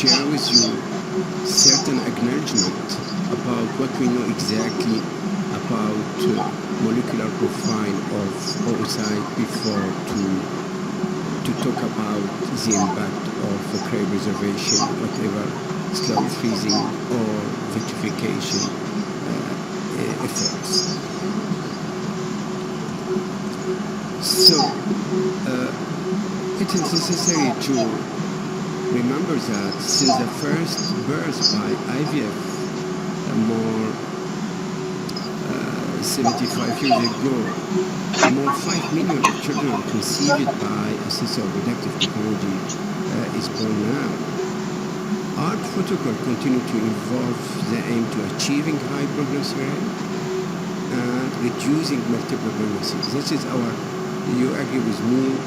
share with you certain acknowledgement about what we know exactly about molecular profile of oocyte before to talk about the impact of cryopreservation, whatever slow freezing or vitrification effects. So it is necessary to remember that since the first birth by IVF more 75 years ago, more 5 million children conceived by assisted reproductive technology is born now. Our protocol continue to involve the aim to achieving high pregnancy rate and reducing multiple pregnancies. This is our, you agree with me,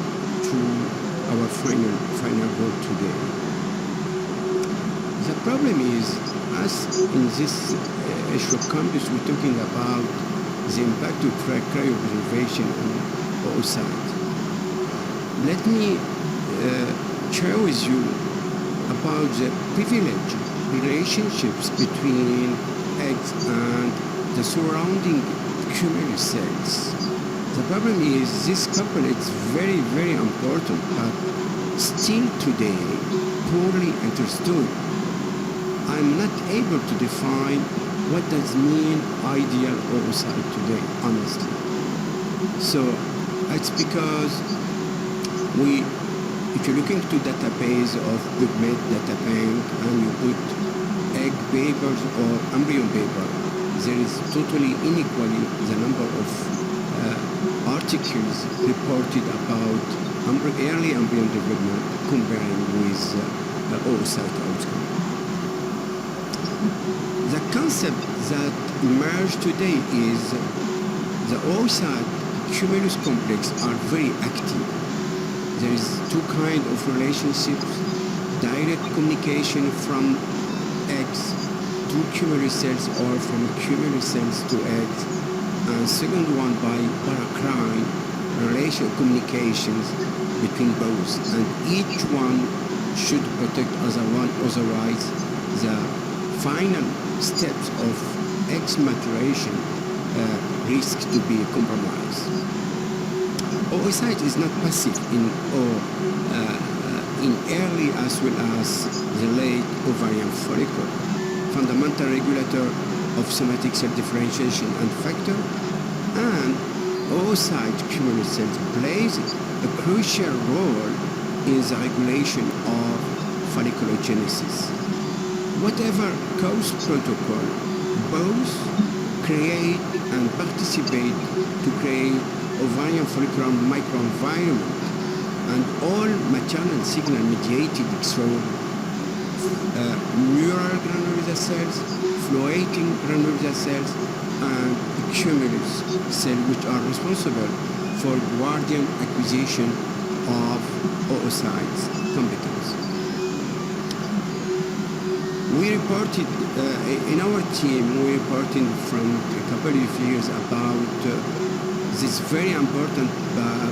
to our final goal today. The problem is, as in this issue of campus, we're talking about the impact of cryopreservation on oocyte. Let me share with you about the privileged relationships between eggs and the surrounding cumulus cells. The problem is this couple is very, very important, but still today poorly understood. I'm not able to define what does mean ideal oocyte today, honestly. So it's because if you look into database of PubMed data bank and you put egg papers or embryo paper, there is totally inequally the number of articles reported about early embryo development comparing with oocyte outcome. The concept that emerged today is the oocyte cumulus complex are very active. There is two kinds of relationships: direct communication from eggs to cumulus cells or from cumulus cells to eggs, and second one by paracrine relation communications between both, and each one should protect other one, otherwise the final steps of eggs maturation risk to be compromised. Oocyte is not passive in early as well as the late ovarian follicle, fundamental regulator of somatic cell differentiation and factor, and oocyte cumulus cells plays a crucial role in the regulation of folliculogenesis. Whatever cause protocol, both create and participate to create ovarian follicular microenvironment and all maternal signal mediated through neural granular cells, floating granular cells, and cumulus cells, which are responsible for guardian acquisition of oocytes competence. We reported, in our team, we reported from a couple of years about this very important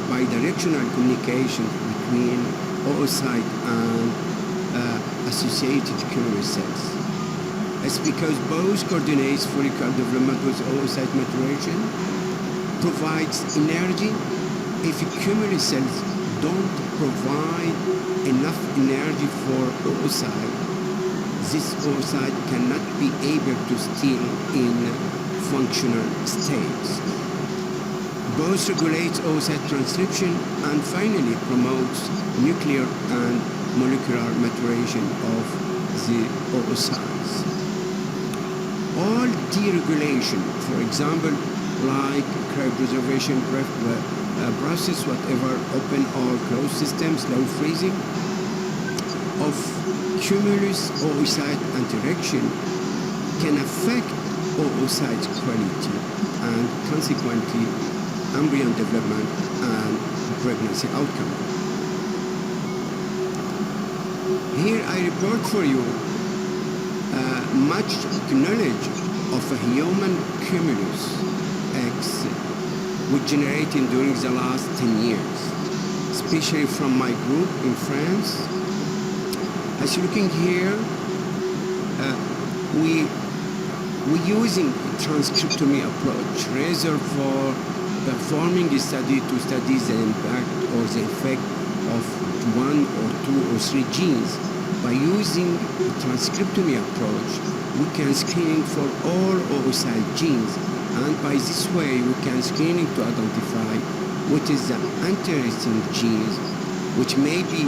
bidirectional communication between oocyte and associated cumulus cells. It's because both coordinates follicular development with oocyte maturation, provides energy. If cumulus cells don't provide enough energy for oocyte, this oocyte cannot be able to stay in functional states. Both regulates oocyte transcription and finally promotes nuclear and molecular maturation of the oocytes. All deregulation, for example, like cryopreservation process, whatever open or closed systems, slow freezing of cumulus oocyte interaction can affect oocyte quality and consequently embryo development and pregnancy outcome. Here I report for you much knowledge of a human cumulus eggs which generated during the last 10 years, especially from my group in France. As you're looking here, we're using transcriptomy approach rather for performing a study to study the impact or the effect of 1 or 2 or 3 genes. By using the transcriptomy approach, we can screen for all oocyte genes, and by this way we can screening to identify what is the interesting genes which maybe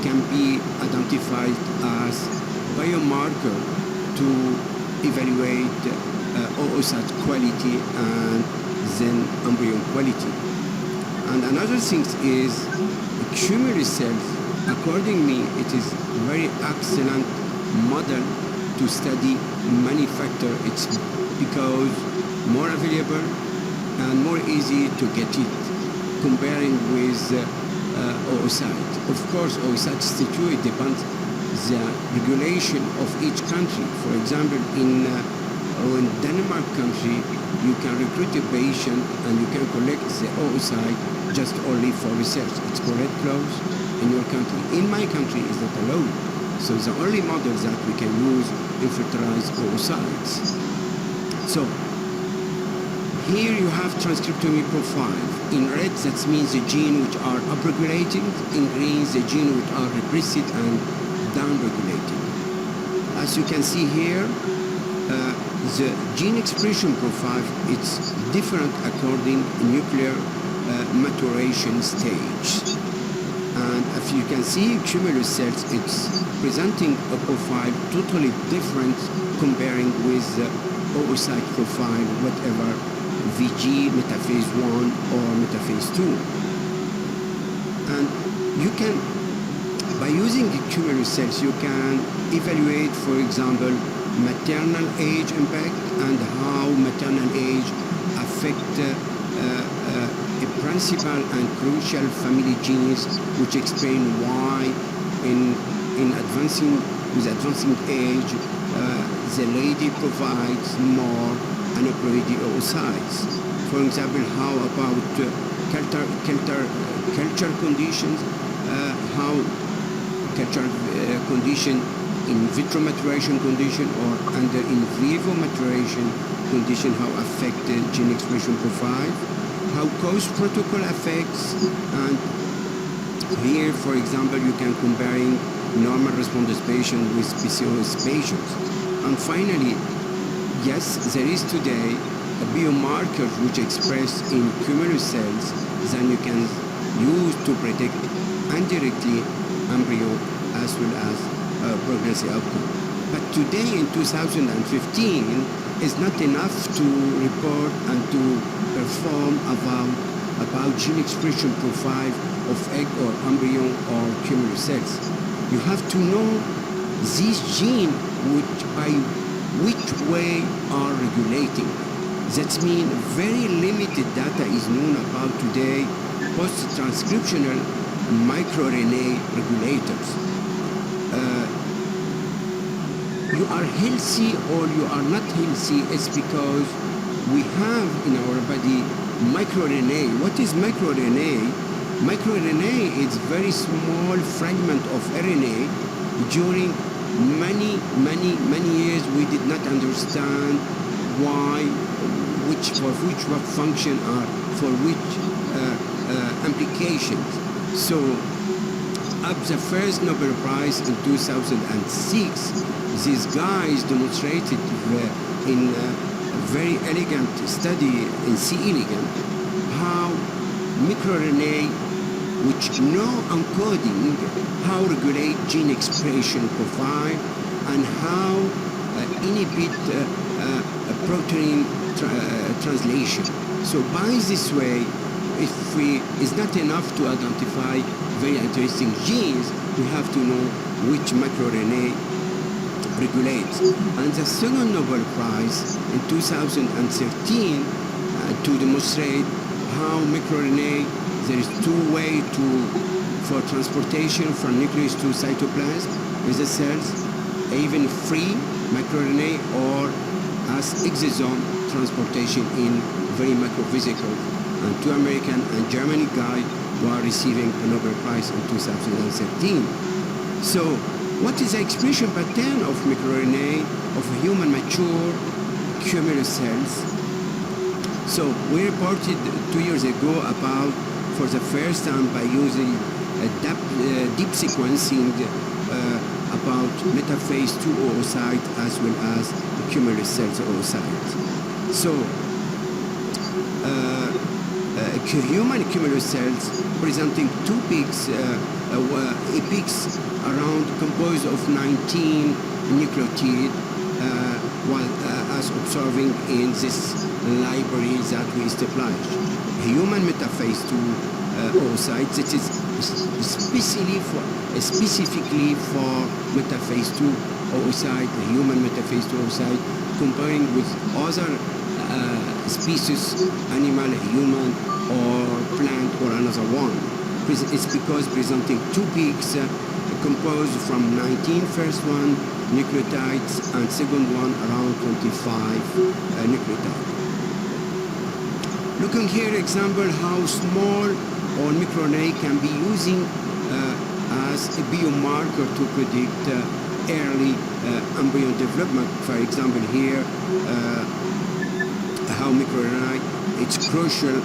can be identified as biomarker to evaluate oocyte quality and then embryo quality. And another thing is cumulus cells. According to me, it is very excellent model to study manufacture. It's because more available and more easy to get it comparing with oocyte. Of course, oocyte statute depends the regulation of each country. For example, in Denmark country, you can recruit a patient and you can collect the oocyte just only for research. It's correct clause in your country. In my country, it's not allowed. So the only model that we can use infiltrate oocytes. So here you have transcriptomy profile. In red, that means the gene which are upregulating. In green, the gene which are repressed and downregulating. As you can see here, the gene expression profile, it's different according to nuclear maturation stage. And as you can see, cumulus cells, it's presenting a profile totally different comparing with oocyte profile, whatever VG, metaphase 1 or metaphase 2. And you can, by using the cumulus cells, you can evaluate, for example, maternal age impact and how maternal age affect a principal and crucial family genes, which explain why in advancing age the lady provides more aneuploidy oocytes. For example, how about culture conditions, how culture condition in vitro maturation condition or under in vivo maturation condition, how affect the gene expression profile, how cause protocol affects, and here, for example, you can comparing normal responders patient with PCOS patients. And finally, yes, there is today a biomarker which express in cumulus cells that you can use to predict indirectly embryo as well as pregnancy outcome. But today in 2015 is not enough to report and to perform about gene expression profile of egg or embryo or cumulus cells. You have to know these genes by which way are regulating. That means very limited data is known about today post-transcriptional microRNA regulators. You are healthy or you are not healthy, it's because we have in our body microRNA. What is microRNA? MicroRNA is very small fragment of RNA. During many years we did not understand why, for which function or for which applications. So up the first Nobel Prize in 2006, these guys demonstrated in a very elegant study in C. elegans how microRNA, which know encoding, how regulate gene expression profile and how inhibit protein translation. So by this way, it's not enough to identify very interesting genes, we have to know which microRNA regulates. And the second Nobel Prize in 2013 to demonstrate how microRNA, there is two ways for transportation from nucleus to cytoplasm with the cells, even free microRNA or as exosome transportation in very microvesicle. And two American and German guys who are receiving a Nobel Prize in 2013. So, what is the expression pattern of microRNA of human mature cumulus cells? So, we reported 2 years ago about, for the first time by using deep sequencing about metaphase 2 oocyte as well as the cumulus cells oocyte. So, human cumulus cells presenting two peaks, apex around composed of 19 nucleotides, as observing in this library that we established. Human metaphase 2 oocytes, that is specifically for metaphase 2 oocyte, the human metaphase 2 oocyte, comparing with other species, animal, human, or plant, or another one. It's because presenting two peaks composed from 19 first one nucleotides and second one around 25 nucleotides. Looking here, example how small or microRNA can be using as a biomarker to predict early embryo development. For example, here how microRNA it's crucial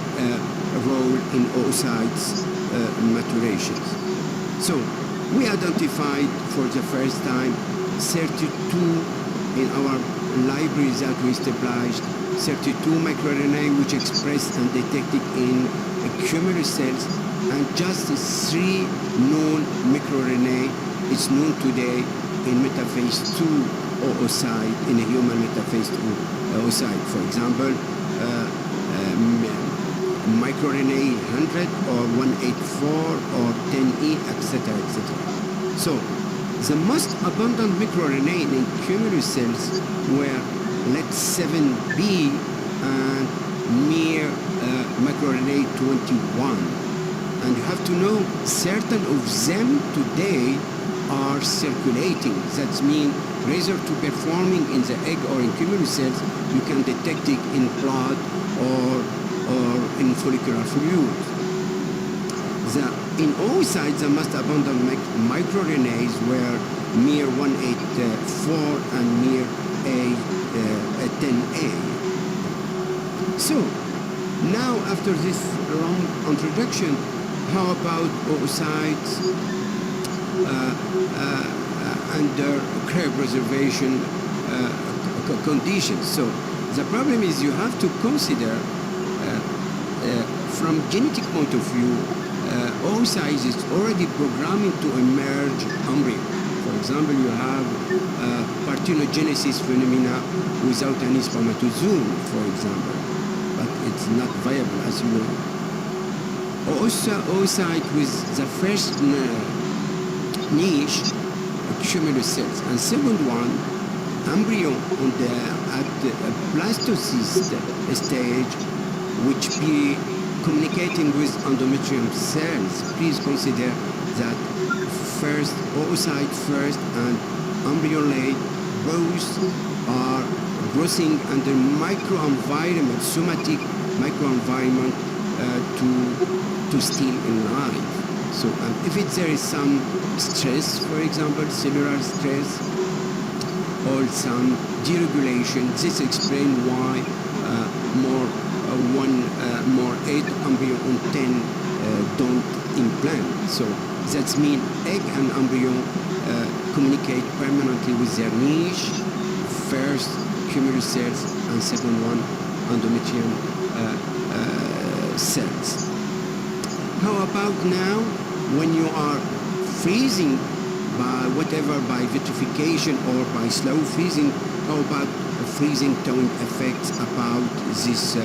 role in oocytes maturations. So we identified for the first time 32 in our libraries that we established, 32 microRNA which expressed and detected in cumulus cells, and just 3 known microRNA is known today in metaphase 2 oocyte, in a human metaphase 2 oocyte. For example, microRNA 100 or 184 or 10E, etc., etc. So, the most abundant microRNA in cumulus cells were LET7B and mere microRNA 21. And you have to know certain of them today are circulating. That means rather to performing in the egg or in cumulus cells, you can detect it in blood or in follicular fluid. In oocytes, the most abundant microRNAs were mere 184 and mere 10A. So, now after this long introduction, how about oocytes under cryopreservation conditions? So, the problem is you have to consider from genetic point of view, oocytes is already programming to emerge embryo. For example, you have parthenogenesis phenomena without any spermatozoon, for example, but it's not viable, as you know. Oocyte with the first niche, cumulus cells, and second one, embryo at the blastocyst stage, which be communicating with endometrium cells. Please consider that first oocyte first and embryo late, both are growing under microenvironment, somatic microenvironment to stay in life. So if there is some stress, for example, cellular stress, or some deregulation, this explains why more 8 embryo on 10 don't implant. So that means egg and embryo communicate permanently with their niche, first cumulus cells and second one endometrium cells. How about now when you are freezing by vitrification or by slow freezing? How about freezing thawing effects about this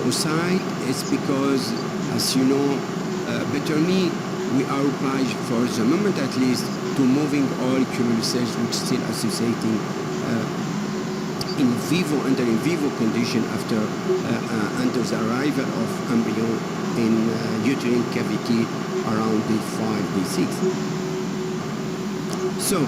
oocyte? It's because, as you know better me, we are obliged for the moment at least to moving all cumulus cells which still associating under in vivo condition after under the arrival of embryo in uterine cavity around day 5, day 6. So,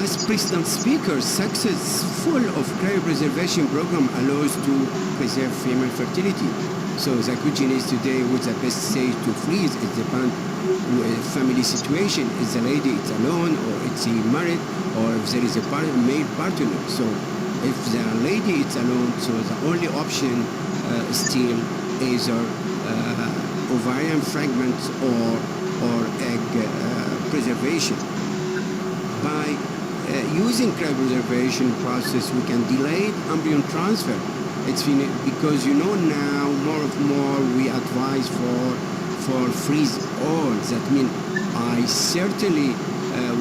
as President Speaker, successful of cryopreservation program allows to preserve female fertility. So the question is today, what's the best stage to freeze? It depends on family situation. Is the lady it's alone, or it's married, or if there is a male partner? So if the lady is alone, so the only option still either ovarian fragments or egg preservation. By using cryopreservation process, we can delay embryo transfer. It's because now more we advise for freeze all. That means I certainly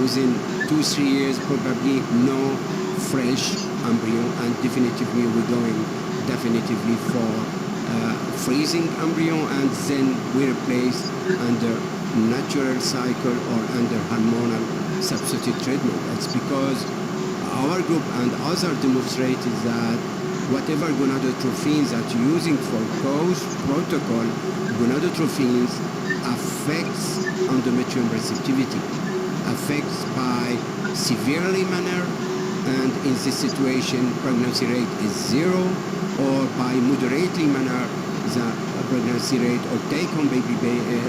within 2-3 years probably no fresh embryo, and definitively we're going definitively for freezing embryo, and then we replace under natural cycle or under hormonal substitute treatment. That's because our group and others demonstrated that whatever gonadotrophins that you're using for cause protocol, gonadotrophins affects endometrium receptivity, affects by severely manner, and in this situation pregnancy rate is 0, or by moderately manner the pregnancy rate or take-home baby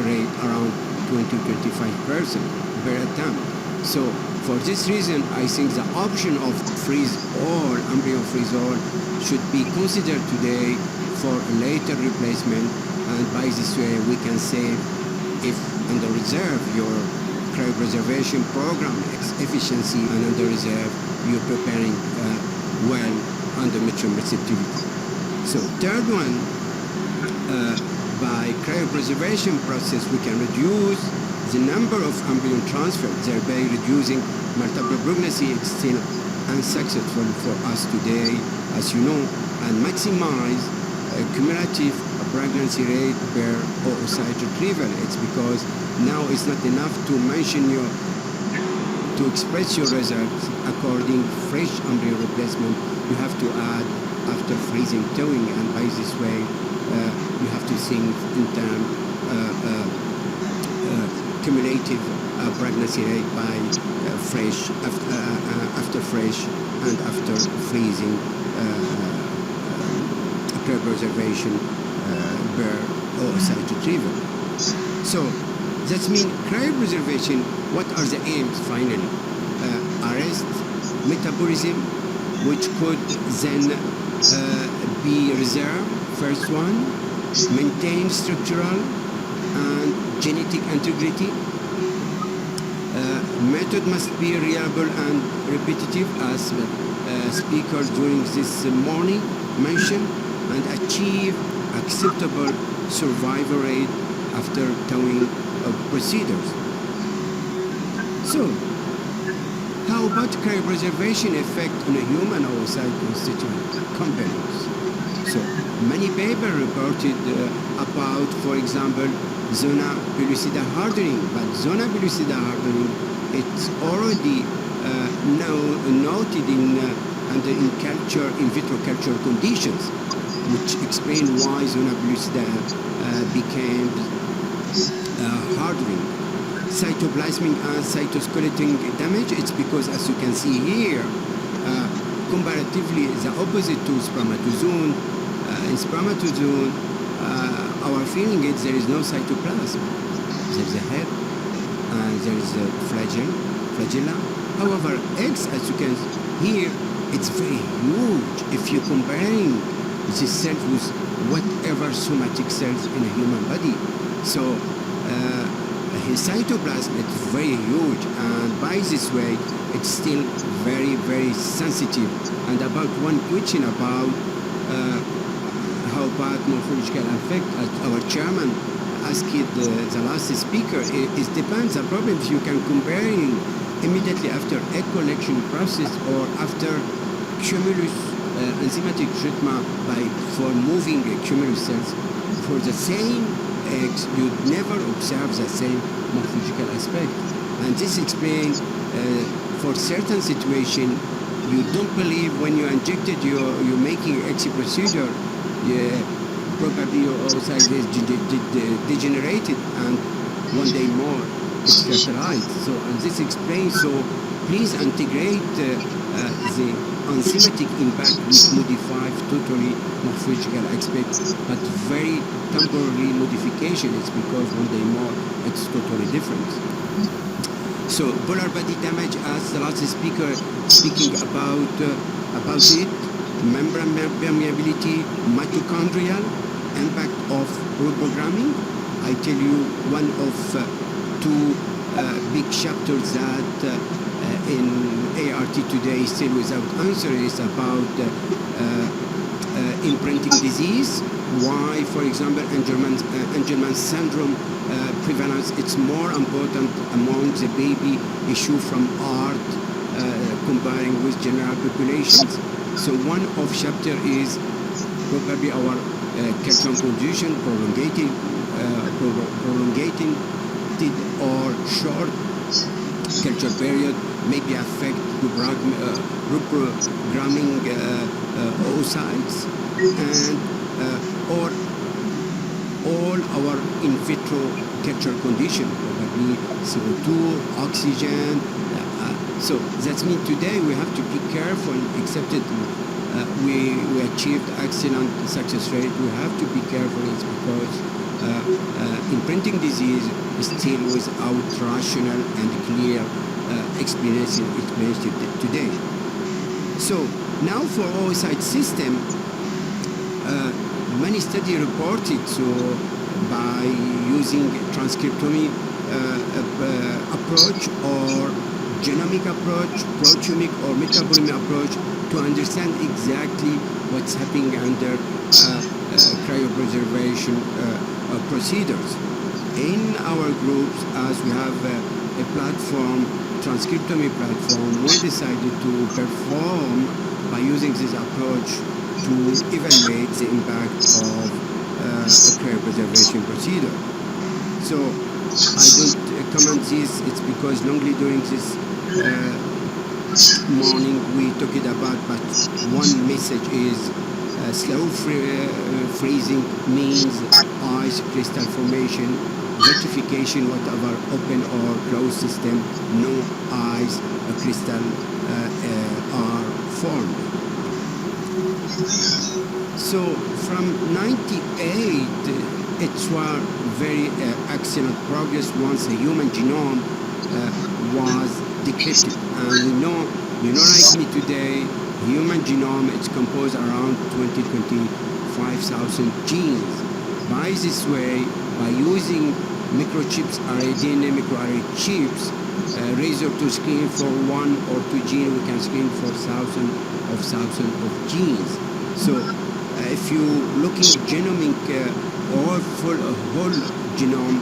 rate around 20-25% per attempt. So for this reason, I think the option of freeze all, embryo freeze all, should be considered today for later replacement, and by this way we can save, if under reserve your cryopreservation program efficiency, and under reserve you're preparing well endometrium receptivity. So third one, by cryopreservation process we can reduce the number of embryo transfer, thereby reducing multiple pregnancy. It's still unsuccessful for us today, as you know, and maximize cumulative pregnancy rate per oocyte retrieval. It's because now it's not enough to mention to express your results according fresh embryo replacement. You have to add after freezing thawing, and by this way you have to think in terms cumulative pregnancy rate by fresh after fresh and after freezing cryopreservation per oocyte retrieval. So that means cryopreservation, what are the aims finally? Arrest metabolism, which could then be reserved, first one, maintain structural and genetic integrity. Method must be reliable and repetitive, as speakers during this morning mentioned, and achieve acceptable survival rate after thawing procedures. So, how about cryopreservation effect on a human oocyte constituent components? So, many papers reported about, for example, zona pellucida hardening, but zona pellucida hardening, it's already noted in culture, in vitro culture conditions, which explain why zona pellucida became hardening. Cytoplasmic and cytoskeletal damage, it's because, as you can see here, comparatively the opposite to spermatozoon. In spermatozoon, our feeling is there is no cytoplasm. There is a head, and there is a flagella. However, eggs, as you can hear, it's very huge if you're comparing this cell with whatever somatic cells in a human body. So his cytoplasm is very huge, and by this way it's still very, very sensitive. And about one question about how bad morphological effect, our chairman asked the last speaker, it depends. The problem is you can comparing immediately after egg collection process or after cumulus enzymatic treatment for moving cumulus cells. For the same eggs, you'd never observe the same morphological aspect. And this explains for certain situation, you don't believe when you injected you're making XC procedure, probably your oocyte is degenerated, and one day more it's fertilized. So, and this explains, so please integrate the enzymatic impact which modifies totally morphological aspects, but very temporary modification. It's because one day more it's totally different. So polar body damage, as the last speaker speaking about it, membrane permeability, mitochondrial impact of reprogramming. I tell you one of two big chapters that in ART today still without answer is about imprinting disease. Why, for example, Angelman syndrome prevalence it's more important among the baby issue from art comparing with general populations. So one of chapter is probably our cultural condition prolongating or short culture period maybe affect reprogramming oocytes and or all our in vitro culture condition, probably CO2, oxygen. So that means today we have to be careful, except that we achieved excellent success rate. We have to be careful. It's because imprinting disease is still without rational and clear explanation today. So now for oocyte system, many studies reported by using transcriptomy approach or genomic approach, proteomic or metabolomic approach to understand exactly what's happening under cryopreservation procedures. In our groups, as we have a platform, transcriptomy platform, we decided to perform by using this approach to evaluate the impact of a cryopreservation procedure. So I don't comment this, it's because longly during this morning we talked about, but one message is slow freezing means ice crystal formation, vitrification, whatever open or closed system, no ice crystal are formed. So from 98, it was very excellent progress once the human genome was decrypted. And we know like me today, human genome is composed around 25,000 genes. By this way, by using microchips, RNA microRNA chips, razor to screen for 1 or 2 genes, we can screen for thousands of genes. So if you looking genomic or full whole genome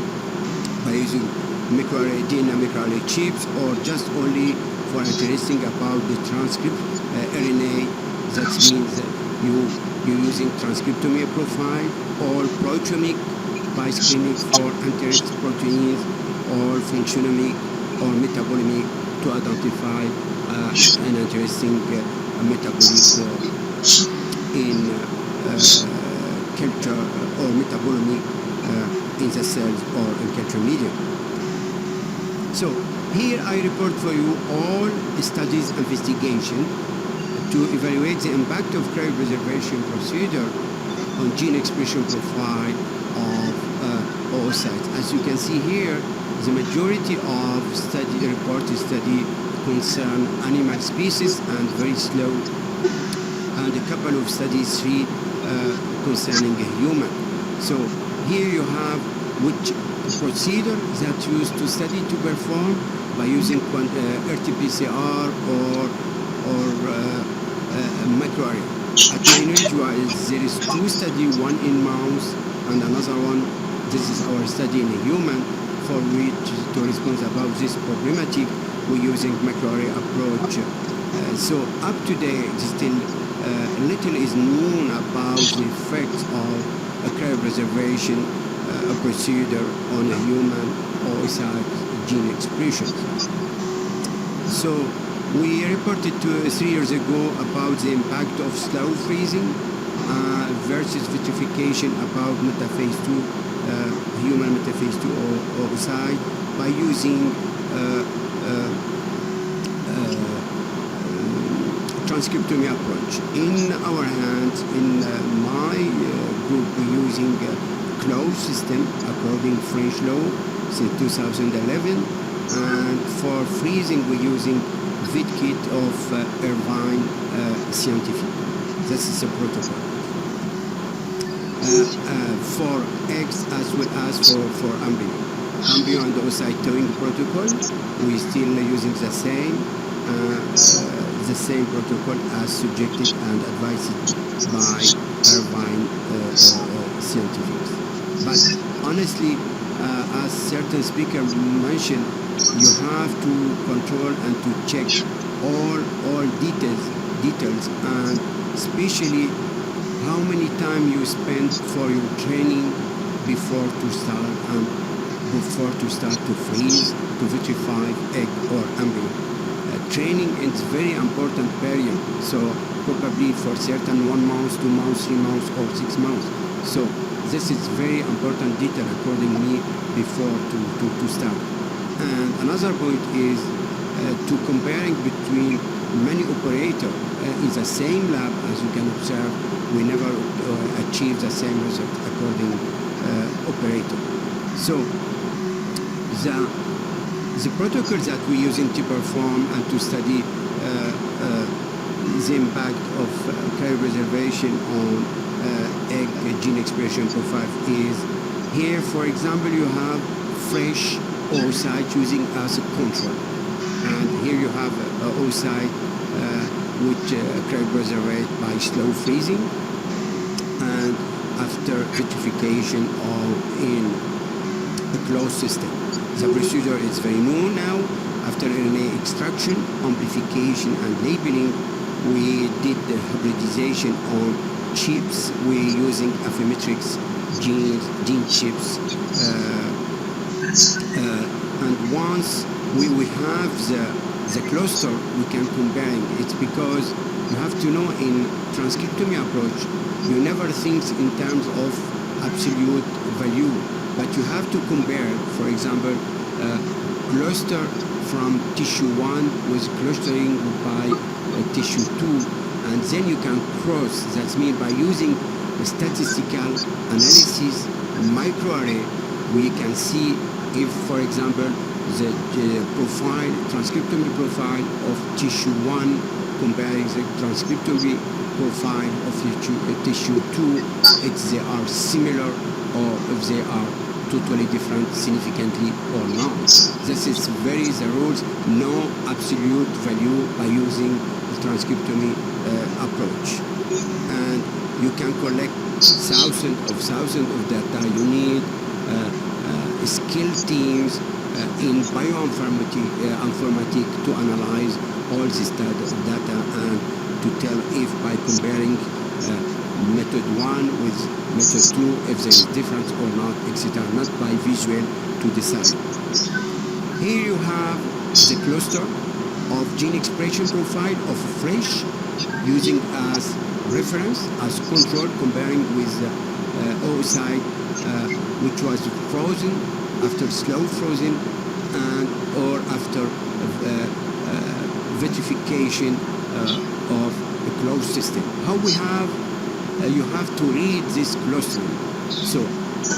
by using microRNA microRNA chips, or just only for interesting about the transcript RNA, that means you're using transcriptomy profile or proteomic by screening for interest proteins, or functionomic or metabolomic to identify an interesting metabolism in culture or metabolomic in the cells or in culture medium. So here I report for you all studies investigation to evaluate the impact of cryopreservation procedure on gene expression profile of oocytes. As you can see here, the majority of reported study concern animal species and very slow, and a couple of studies, 3 concerning a human. So here you have which procedure that used to study to perform by using RT-PCR or MicroRNA. At my knowledge, there is 2 studies, one in mouse and another one. This is our study in a human, for which to respond about this problematic we're using MicroRNA approach. So up to date, still little is known about the effects of a cryopreservation procedure on a human oocyte gene expression. So we reported 3 years ago about the impact of slow freezing versus vitrification about metaphase 2, human metaphase 2 oocyte by using transcriptomy approach. In our hands, in my group, we're using a closed system according French law since 2011, and for freezing we're using VitKit of Irvine Scientific. This is a protocol. For eggs as well as for embryo and oocyte Thawing protocol, we're still using the same protocol as suggested and advised by Irvine Scientific. But honestly, as certain speaker mentioned, you have to control and to check all details, and especially how many time you spend for your training before to start to freeze, to vitrify egg or embryo. Training is very important period, so probably for certain 1 month, 2 months, 3 months, or 6 months. So this is very important detail according to me before to start. And another point is to comparing between many operators in the same lab. As you can observe, we never achieve the same result according operator. So the protocols that we're using to perform and to study the impact of cryopreservation on egg gene expression profile is here. For example, you have fresh oocyte using as a control, and here you have oocyte which cryopreserved by slow freezing, and after vitrification or in a closed system. The procedure is very known now. After RNA extraction, amplification, and labeling, we did the hybridization on chips. We're using Affymetrix gene chips. And once we have the cluster, we can compare it. It's because you have to know in transcriptomy approach, you never think in terms of absolute value, but you have to compare, for example, cluster from tissue 1 with clustering by tissue 2, and then you can cross. That's mean by using a statistical analysis microarray, we can see if, for example, the transcriptomy profile of tissue 1 comparing the transcriptomy profile of tissue 2, if they are similar or if they are totally different significantly or not. This is the rules, no absolute value by using the transcriptomy approach. And you can collect thousands of data. You need skilled teams in bioinformatics to analyze all this data and to tell if by comparing method 1 with method 2 if there is difference or not, etc. Not by visual to decide. Here you have the cluster of gene expression profile of fresh using as reference, as control, comparing with oocyte which was frozen after slow frozen and or after vitrification of a closed system. How we have you have to read this clustering. So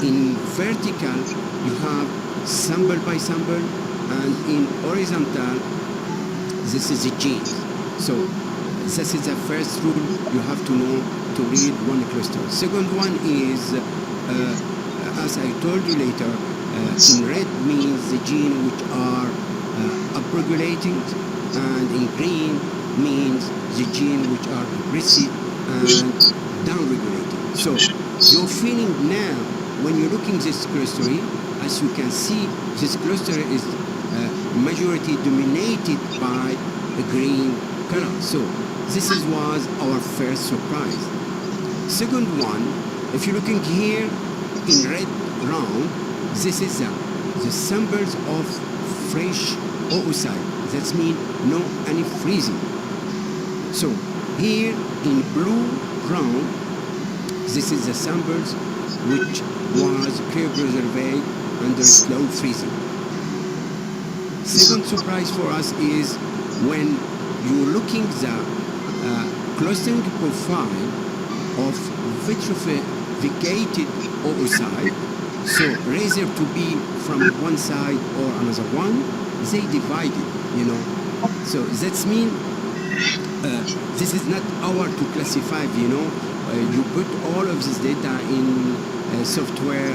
in vertical you have sample by sample, and in horizontal this is the gene. So this is the first rule you have to know to read one cluster. Second one is as I told you later, in red means the gene which are upregulating, and in green means the gene which are repressive and downregulating. So your feeling now when you're looking this cluster, as you can see, this cluster is majority dominated by a green color. So this was our first surprise. Second one, if you're looking here in red round, this is the samples of fresh oocyte. That means no any freezing. So here in blue round, this is the samples which was cryopreserved under slow freezing. Second surprise for us is when you're looking the clustering profile of vitrificated oocyte. So rather to be from one side or another one, they divided, you know. So that means this is not our to classify, you know. You put all of this data in software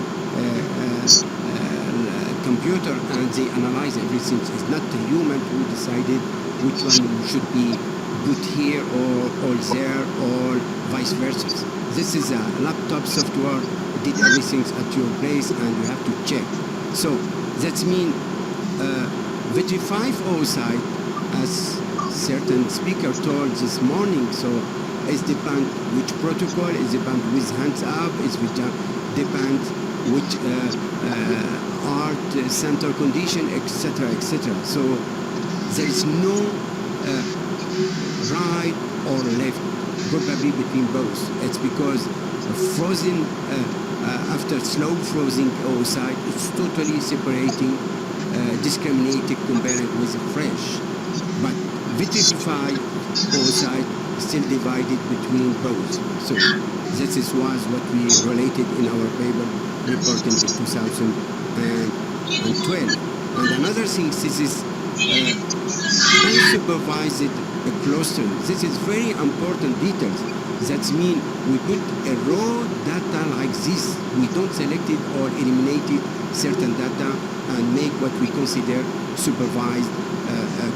computer and they analyze everything. It's not the human who decided which one should be put here or there or vice versa. This is a laptop software, did everything at your place and you have to check. So that means vitrified oocyte, as certain speaker told this morning, so it depends which protocol, it depends with hands up, it depends which art center condition, etc., etc. So there is no right or left, probably between both. It's because frozen, after slow freezing oocyte, it's totally separating, discriminating compared with fresh. But vitrified oocyte still divided between both. So this was what we related in our paper reporting in 2012. And another thing, this is unsupervised clustering. This is very important details. That means we put a raw data like this. We don't select it or eliminate it, certain data and make what we consider supervised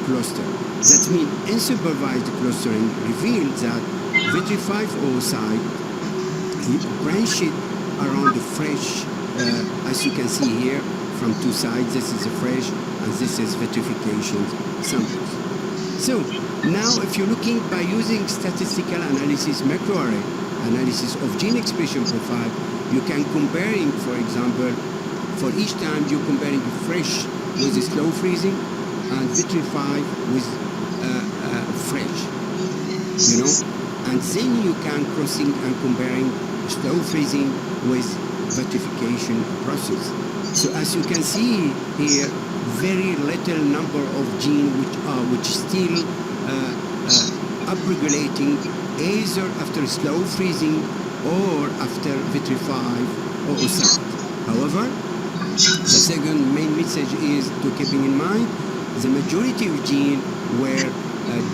cluster. That means unsupervised clustering reveals that vitrified oocyte branched around the fresh, as you can see here, from two sides. This is a fresh and this is vitrification samples. So now if you're looking by using statistical analysis, MicroRNA analysis of gene expression profile, you can comparing, for example, for each time you're comparing fresh with the slow freezing and vitrified with fresh, you know, and then you can crossing and comparing slow freezing with vitrification process. So as you can see here, very little number of genes which still upregulating either after slow freezing or after vitrified oocyte. However, the second main message is to keeping in mind the majority of genes were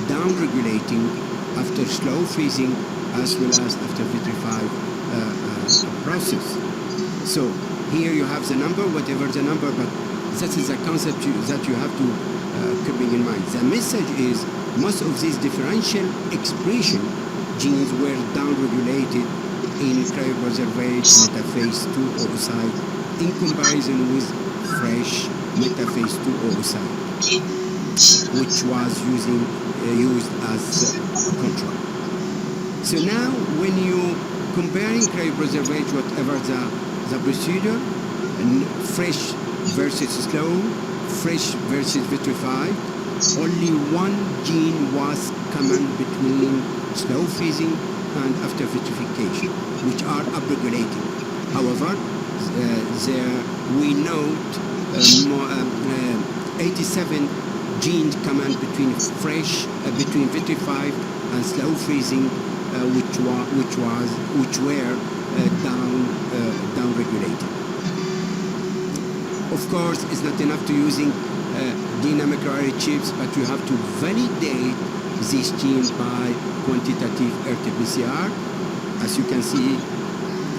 down-regulating after slow freezing as well as after vitrified process. So here you have the number, whatever the number, but that is a concept that you have to keep in mind. The message is most of these differential expression genes were down-regulated in cryopreserved metaphase 2 oocyte in comparison with fresh metaphase 2 oocyte, which was used as control. So now when you comparing cryopreservation, whatever the procedure, fresh versus slow, fresh versus vitrified, only one gene was common between slow freezing and after vitrification, which are upregulating. However, we note 87 genes common between fresh, between vitrified and slow freezing, which were down regulated. Of course, it's not enough to using dynamic RNA chips, but you have to validate these genes by quantitative RT-PCR. As you can see,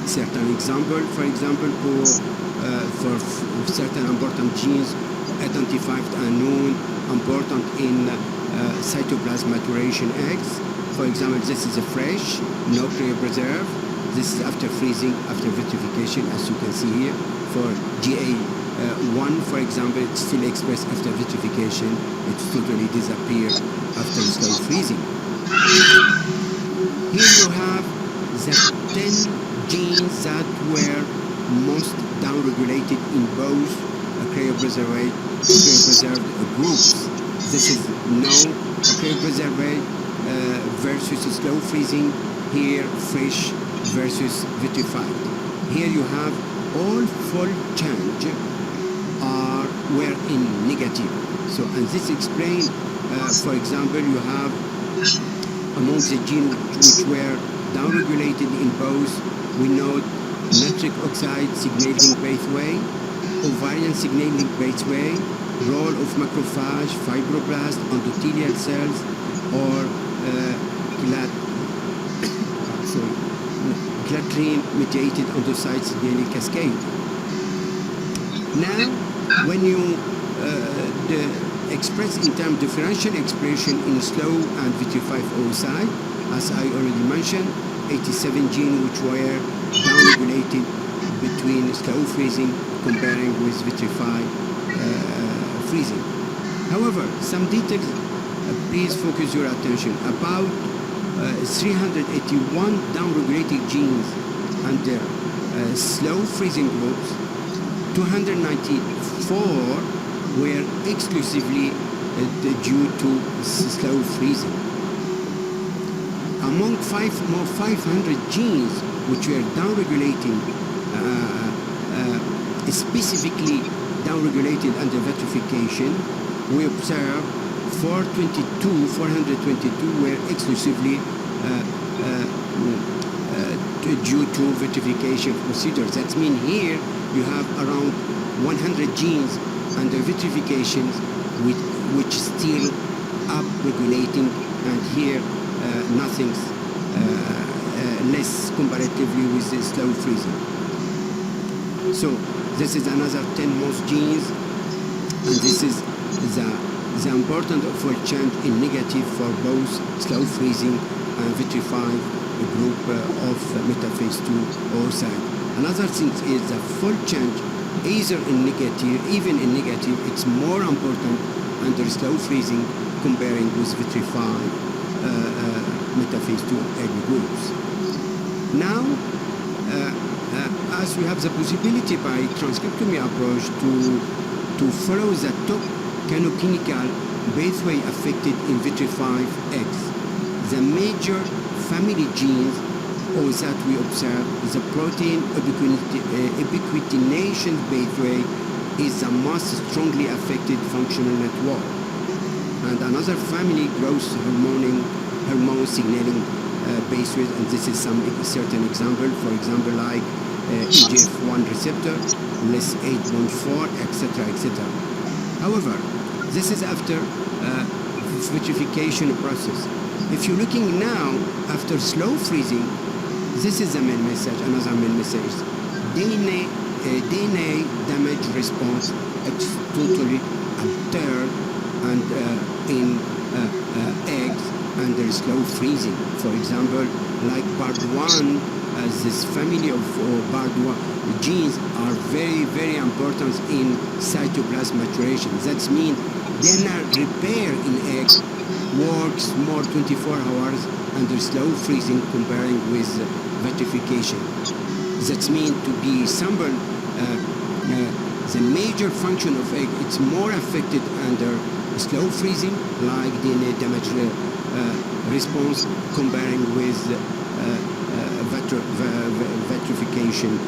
certain example, for example, for certain important genes identified and known important in cytoplasm maturation eggs. For example, this is a fresh, no cryopreserved. This is after freezing, after vitrification, as you can see here. For GA1, for example, it's still expressed after vitrification. It's totally disappeared after slow freezing. Here you have the 10 genes that were most downregulated in both cryopreserved groups. This is no cryopreserved versus slow freezing. Here, fresh versus vitrified. Here you have all fold change were in negative. So, and this explains, for example, you have among the genes which were downregulated in both, we note nitric oxide signaling pathway, ovarian signaling pathway, role of macrophage, fibroblast, endothelial cells, or clathrin-mediated endocyte signaling cascade. Now, when you express in terms differential expression in slow and vitrified oocyte, as I already mentioned, 87 genes which were downregulated between slow freezing comparing with vitrified freezing. However, some details, please focus your attention. About 381 downregulated genes under slow freezing groups, 294 were exclusively due to slow freezing. Among 500 genes which were downregulating, specifically downregulated under vitrification, we observe 422 were exclusively due to vitrification procedures. That means here you have around 100 genes under vitrification which still up-regulating, and here nothing less comparatively with the slow freezing. So this is another 10 most genes, and this is the important full change in negative for both slow freezing and vitrified group of metaphase 2 oocyte. Another thing is the full change either in negative, even in negative, it's more important under slow freezing comparing with vitrified metaphase 2 egg groups. Now, as we have the possibility by transcriptomy approach to follow the top canonical pathway affected in vitrified eggs, the major family genes or that we observe, the protein ubiquitination pathway is the most strongly affected functional network. And another family growth hormone signaling pathway, and this is some certain example, for example, like EGF1 receptor, less 8.4, etc., etc. However, this is after vitrification process. If you're looking now after slow freezing, this is the main message, another main message. DNA damage response is totally altered and in eggs under slow freezing. For example, like BARD1, this family of BARD1 genes are very, very important in cytoplasm maturation. That means DNA repair in eggs works more 24 hours under slow freezing comparing with vitrification. That means to be sampled, the major function of egg, it's more affected under slow freezing, like DNA damage response comparing with vitrification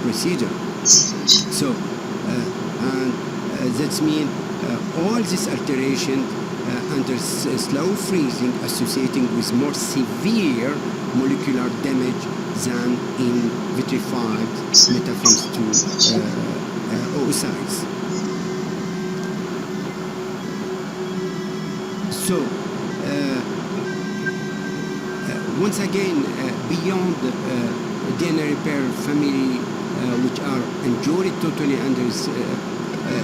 procedure. So, and that means all this alteration under slow freezing associating with more severe molecular damage than in vitrified metaphase 2 oocytes. So, once again, beyond DNA repair family, which are injured totally under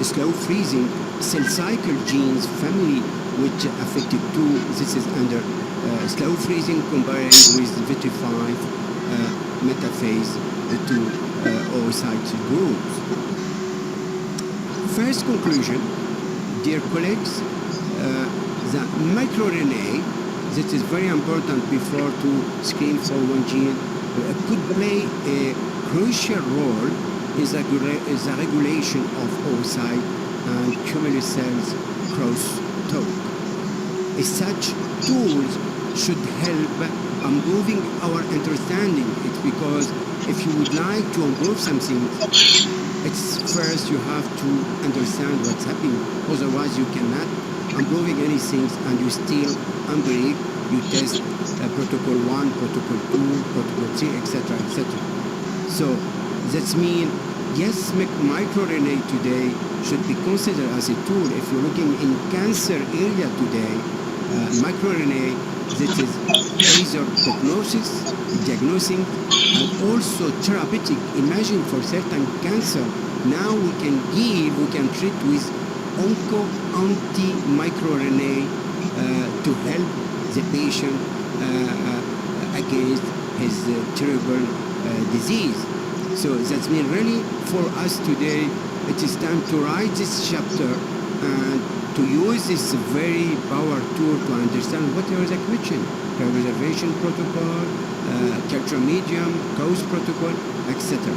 slow freezing, cell cycle genes family, which affected too, this is under slow freezing comparing with vitrified metaphase 2 oocyte groups. First conclusion, dear colleagues, the MicroRNA, that is very important before to screen for one gene, could play a crucial role in the regulation of oocyte and cumulus cells crosstalk. As such, tools should help improving our understanding. It's because if you would like to improve something, it's first you have to understand what's happening. Otherwise, you cannot improving anything and you still unbreak you test protocol 1, protocol 2, protocol 3, etc., etc. So that's mean, yes, microRNA today should be considered as a tool. If you're looking in cancer area today, microRNA, that is either prognosis, diagnosing, and also therapeutic. Imagine for certain cancer, now we can treat with anti-microRNA to help the patient against his terrible disease. So that's mean really for us today, it is time to write this chapter and to use this very power tool to understand what are the question, cryopreservation protocol, culture medium, cause protocol, etc.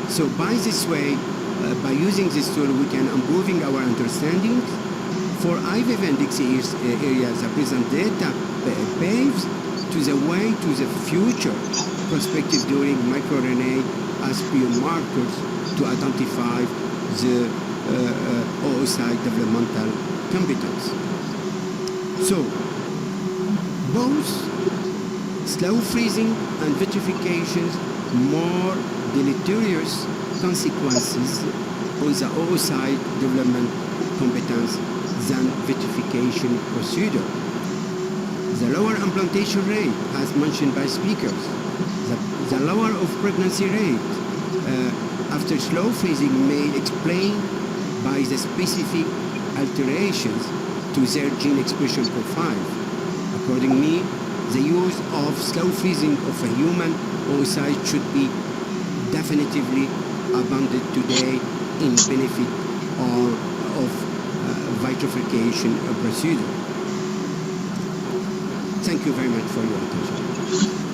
So by this way, by using this tool, we can improving our understanding. For IVIV and DXE areas, the present data paves to the way to the future perspective during microRNA as biomarkers to identify the oocyte developmental competence. So, both slow freezing and vitrification more deleterious consequences on the oocyte development competence than vitrification procedure. The lower implantation rate, as mentioned by speakers, the lower of pregnancy rate after slow freezing may explain by the specific alterations to their gene expression profile. Accordingly, the use of slow freezing of a human oocyte should be definitively abandoned today in benefit of vitrification procedure. Thank you very much for your attention.